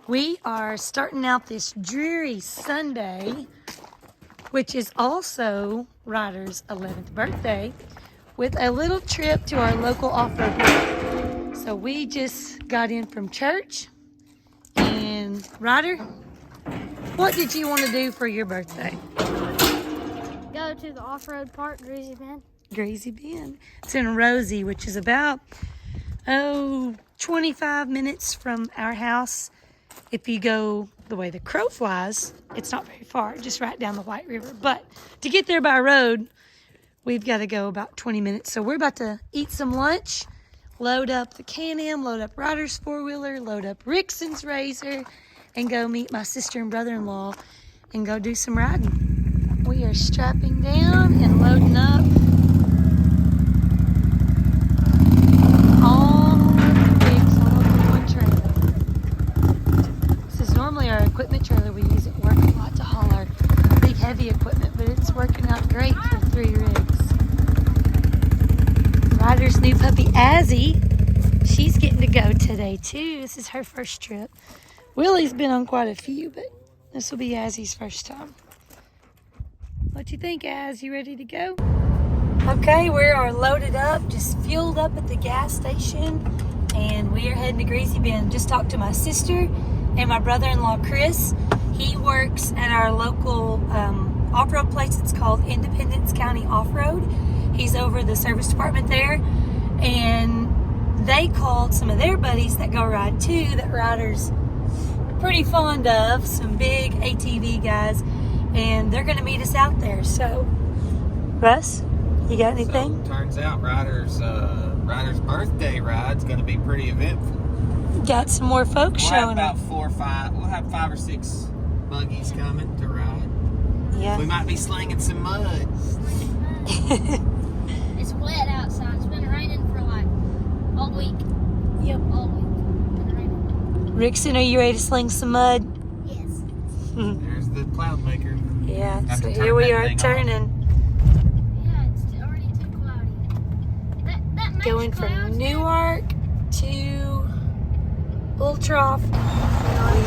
We are starting out this dreary Sunday, which is also Ryder's 11th birthday, with a little trip to our local off-road park. So we just got in from church, and Ryder, what did you want to do for your birthday? Go to the off-road park, Greasy Bend. Greasy Bend. It's in Rosie, which is about, 25 minutes from our house. If you go the way the crow flies, it's not very far, just right down the White River. But to get there by road, we've got to go about 20 minutes. So we're about to eat some lunch, load up the Can-Am, load up Ryder's four-wheeler, load up Rickson's Razor, and go meet my sister and brother-in-law and go do some riding. We are strapping down and loading up all the rigs all over one trailer. This is normally our equipment trailer we use at work a lot to haul our big heavy equipment, but it's working out great for 3 rigs. Ryder's new puppy Azzy, she's getting to go today too. This is her first trip. Willie's been on quite a few, but this will be Azzy's first time. What you think, Az? You ready to go? Okay, we are loaded up, just fueled up at the gas station, and we are heading to Greasy Bend. Just talked to my sister and my brother-in-law, Chris. He works at our local off-road place. It's called Independence County Off-Road. He's over the service department there, and they called some of their buddies that go ride too, that Ryder's pretty fond of, some big ATV guys, and they're going to meet us out there. So, Russ, you got anything? So, turns out Ryder's birthday ride's going to be pretty eventful. Got some more folks showing up. We'll have 5 or 6 buggies coming to ride. Yeah. We might be slinging some mud. It's wet outside. It's been raining for like all week. Yep. All week. It's been raining. Rickson, are you ready to sling some mud? Yes. There's the cloud maker. Yeah, Have so to turn here we that are thing turning. Yeah, it's already too cloudy. That makes Going from Newark to Ultroff. We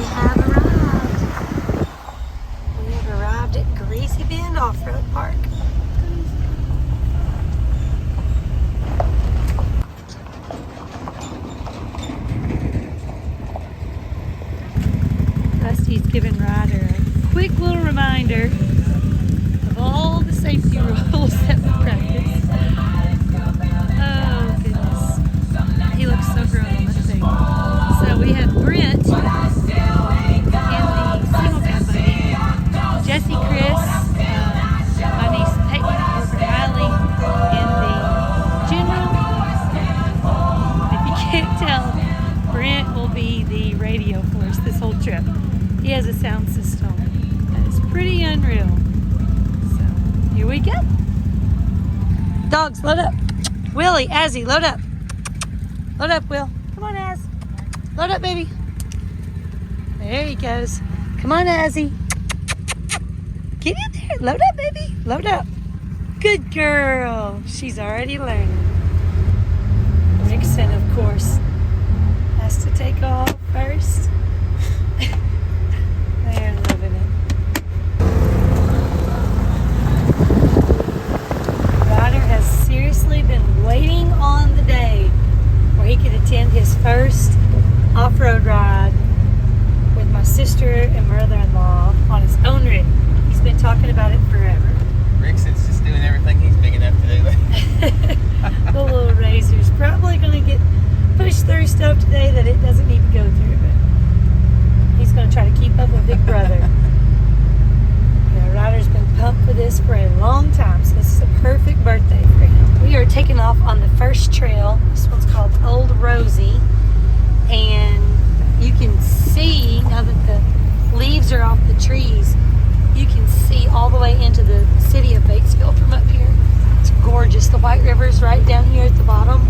have arrived. We have arrived at Greasy Bend Off-Road Park. Dusty's giving Ryder a quick little reminder of all the safety rules that we practice. Oh, goodness. He looks so grown on this thing. So we have Brent in the single cab buddy, Jesse, Chris, my niece Peyton, Corbin Riley, in the general. If you can't tell, Brent will be the radio for us this whole trip. He has a sound system that is pretty unreal. So here we go. Dogs, load up. Willie, Azzy, load up. Load up, Will. Come on, Az. Load up, baby. There he goes. Come on, Azzy. Get in there. Load up, baby. Load up. Good girl. She's already learning. Rickson, of course, has to take off first. They're loving it. Ryder has seriously been waiting on the day where he could attend his first off-road ride with my sister and brother-in-law on his own rig. He's been talking about it forever. Rickson's just doing everything he's big enough to do. The little Razor's probably going to get pushed through stuff today that it doesn't need to go through, but he's going to try to keep up with Big Brother. Yeah, Ryder's been pumped for this for a long time, so this is a perfect birthday for him. We are taking off on the first trail. This one's called Old Rosie, and you can see, now that the leaves are off the trees, you can see all the way into the city of Batesville from up here. It's gorgeous. The White River's right down here at the bottom.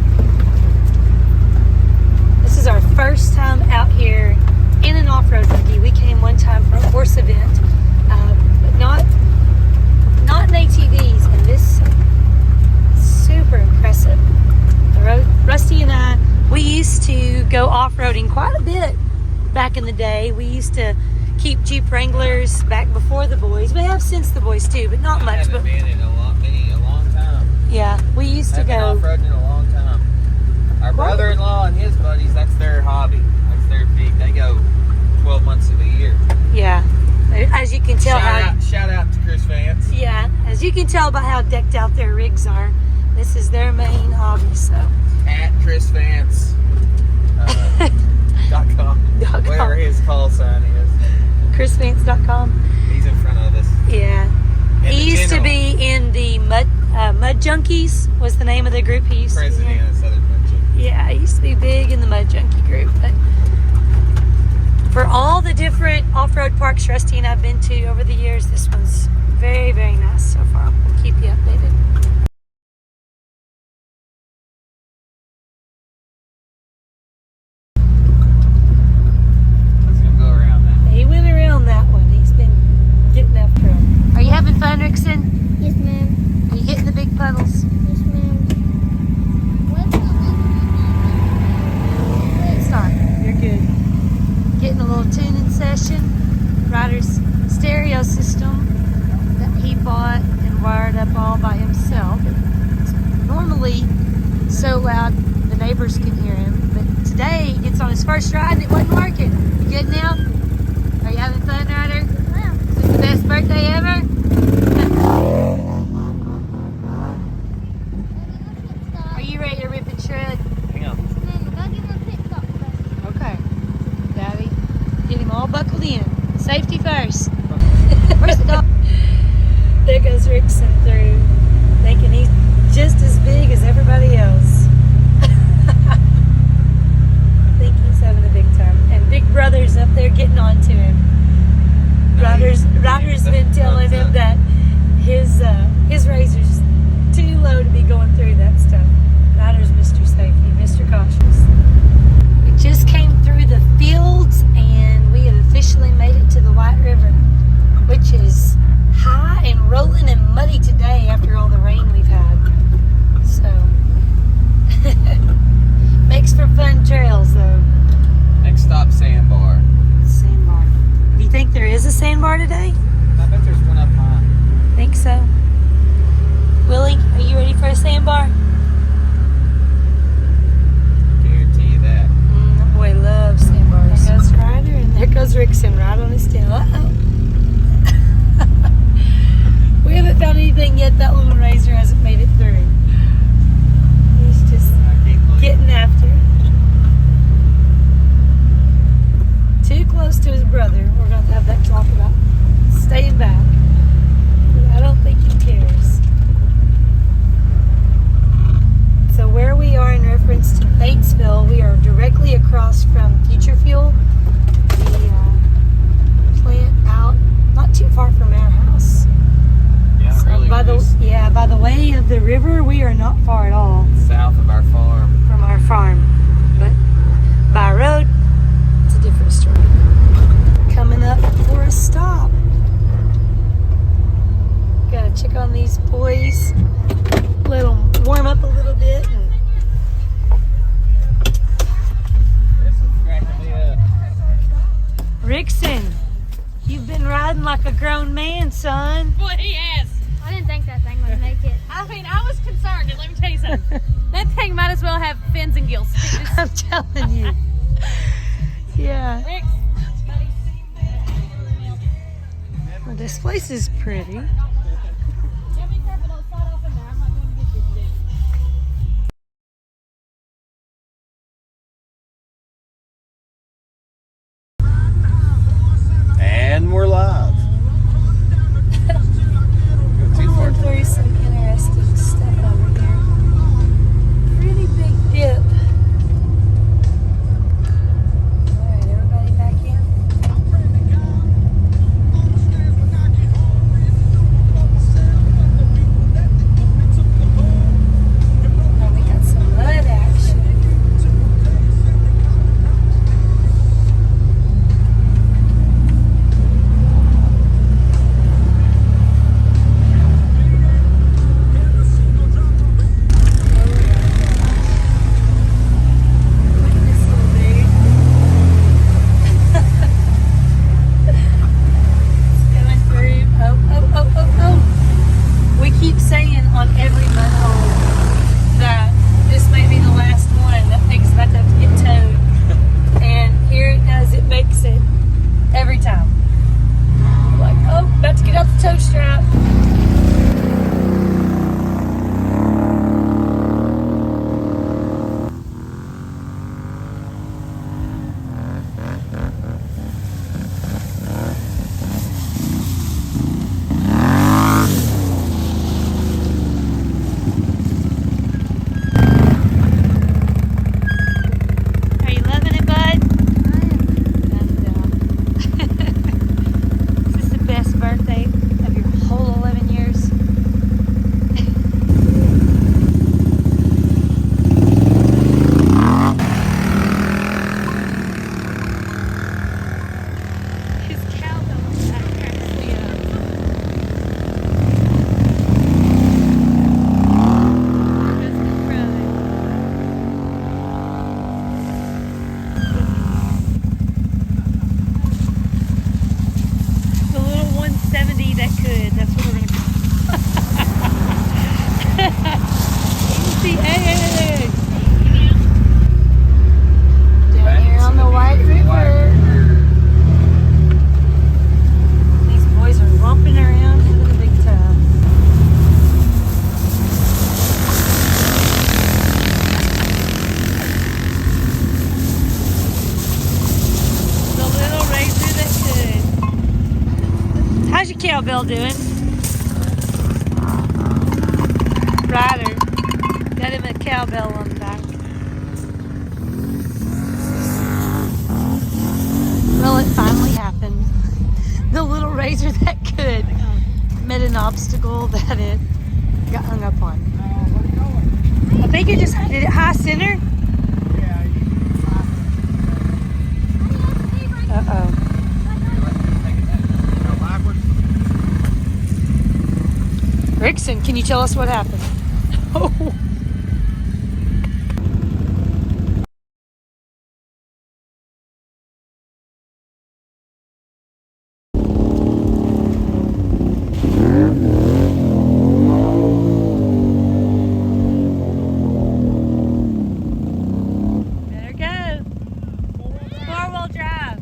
This is our first time out here in an off-road buggy. We came one time for a horse event, but not in ATVs, and this is super impressive. Rusty and I, we used to go off-roading quite a bit back back in the day. We used to keep Jeep Wranglers back before the boys. We have since the boys too, but not I much. haven't But been in a long time. yeah, we used to I've been go. off-roading in a long time. Our brother-in-law and his buddies, that's their hobby. That's their big. They go 12 months of the year. Yeah, as you can tell Shout out to Chris Vance. Yeah, as you can tell by how decked out their rigs are, this is their main hobby. So At Chris Vance. .com. Whatever his call sign is. ChrisVance.com. He's in front of us. Yeah. And He the used to general. be in the Mud Junkies was the name of the group he used to be President in. of Southern Bunch. Yeah, he used to be big in the Mud Junkie group. But for all the different off-road parks Rusty and I've been to over the years, this one's very, very nice so far. We'll keep you updated. Let's go around that. He went around that one. He's been getting after him. Are you having fun, Rickson? Yes, ma'am. Are you hitting the big puddles? Yes, ma'am. What's the It's not. You're good. Getting a little tuning session. Ryder's stereo system that he bought and wired up all by himself. It's normally so loud the neighbors can hear him, but today he gets on his first ride and it wasn't working. You good now? Are you having fun, Ryder? Is this the best birthday ever? Are you ready to rip and shred? Hang on. Okay. Daddy, get him all buckled in. Safety first. Where's the dog? There goes Rickson through, thinking he's just as big as everybody else. I think he's having a big time. And Big Brother's up there getting on to him. Ryder's been telling him that his razor's too low to be going through that stuff. Ryder's Mr. Safety, Mr. Cautious. We just came through the fields and we have officially made it to the White River, which is high and rolling and muddy today after all the rain we've had. So, makes for fun trails though. Next stop, Sandbar. Sandbar. Do you think there is a sandbar today? I bet there's one up high. Think so. Willie, are you ready for a sandbar? Guarantee you that. That boy loves sandbars. There goes Ryder and there goes Rickson right on his tail. Uh-oh. We haven't found anything yet. That little razor hasn't made it through. He's just getting after it. Too close to his brother. We're going to have that talk about staying back. I don't think he cares. So where we are in reference to Batesville, we are directly across from Future Fuel, the plant out not too far from our house. Yeah, So really by the way of the river, we are not far at all south of our farm. from our farm. But by road, it's a different story. Coming up for a stop. Gotta check on these boys. Let them warm up a little bit. And This is cracking me up. Rickson, you've been riding like a grown man, son. Well, he has. I didn't think that thing would make it. I mean, I was concerned, and let me tell you something. That thing might as well have fins and gills. I'm telling you. Yeah. Rex, Well, this place is pretty. yeah, be careful, don't slide off in there. I'm not going to get you today. And we're live. Going through some interesting stuff over here. Pretty big dip. Alright, everybody back in. toe strap. Are you loving it, bud? Is this the best birthday of your whole 11 years? His cowbell on the back cracks me up. That's my brother. The little 170 that could. That's what we're gonna call Easy. Hey. Down here on the White River. These boys are romping around having a big time. The little racer that could. How's your cowbell doing? Ryder. Got him a cowbell on the back. Well, it finally happened. The little razor that could met an obstacle that it got hung up on. I think it just did it high center. Uh-oh. Rickson, can you tell us what happened? Oh. Better go. Four-wheel drive.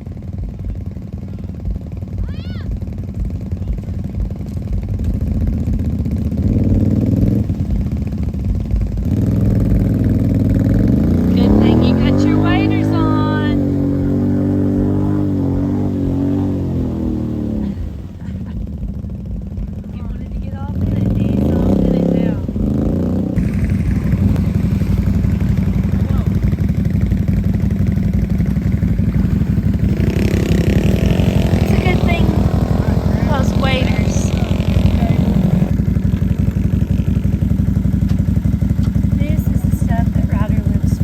Good thing you got your waders on. He wanted to get off in it. He's off in it now. It's a good thing those waders. This is the stuff that Ryder lives for.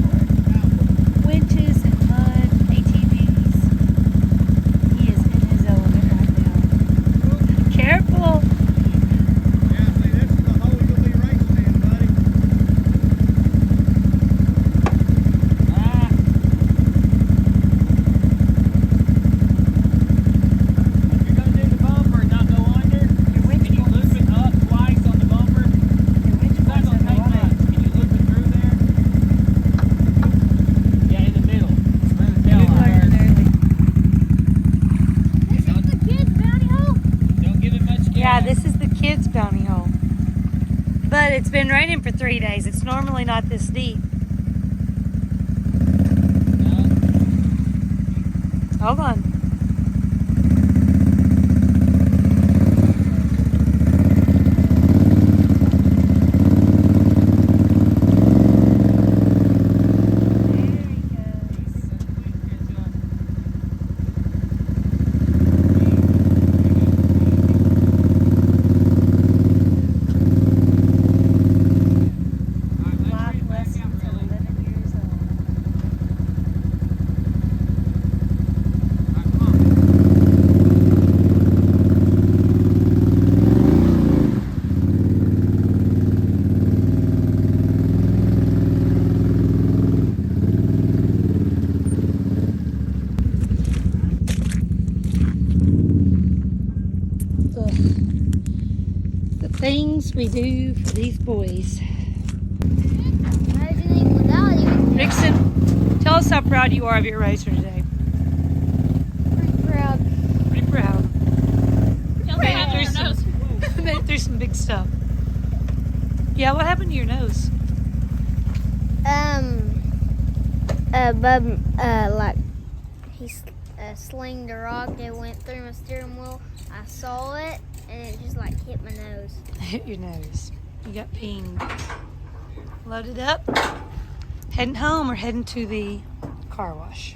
Winches and mud, ATVs. He is in his element right now. Careful. Your winch points. Your winch points on the water. Good work, Nerly. This is the kids' bounty hole. Yeah, this is the kids' bounty hole. But it's been raining for 3 days. It's normally not this deep. Hold on. There he goes. Life lessons at 11 years old. Ugh. The things we do for these boys. Imagining without you. Rickson, tell us how proud you are of your racer today. Pretty proud. Pretty proud. Tell me how your nose. fixed up. Yeah, what happened to your nose? Bub, like, he slinged a rock that went through my steering wheel. I saw it, and it just, like, hit my nose. Hit your nose. You got pinged. Loaded up. Heading home or heading to the car wash?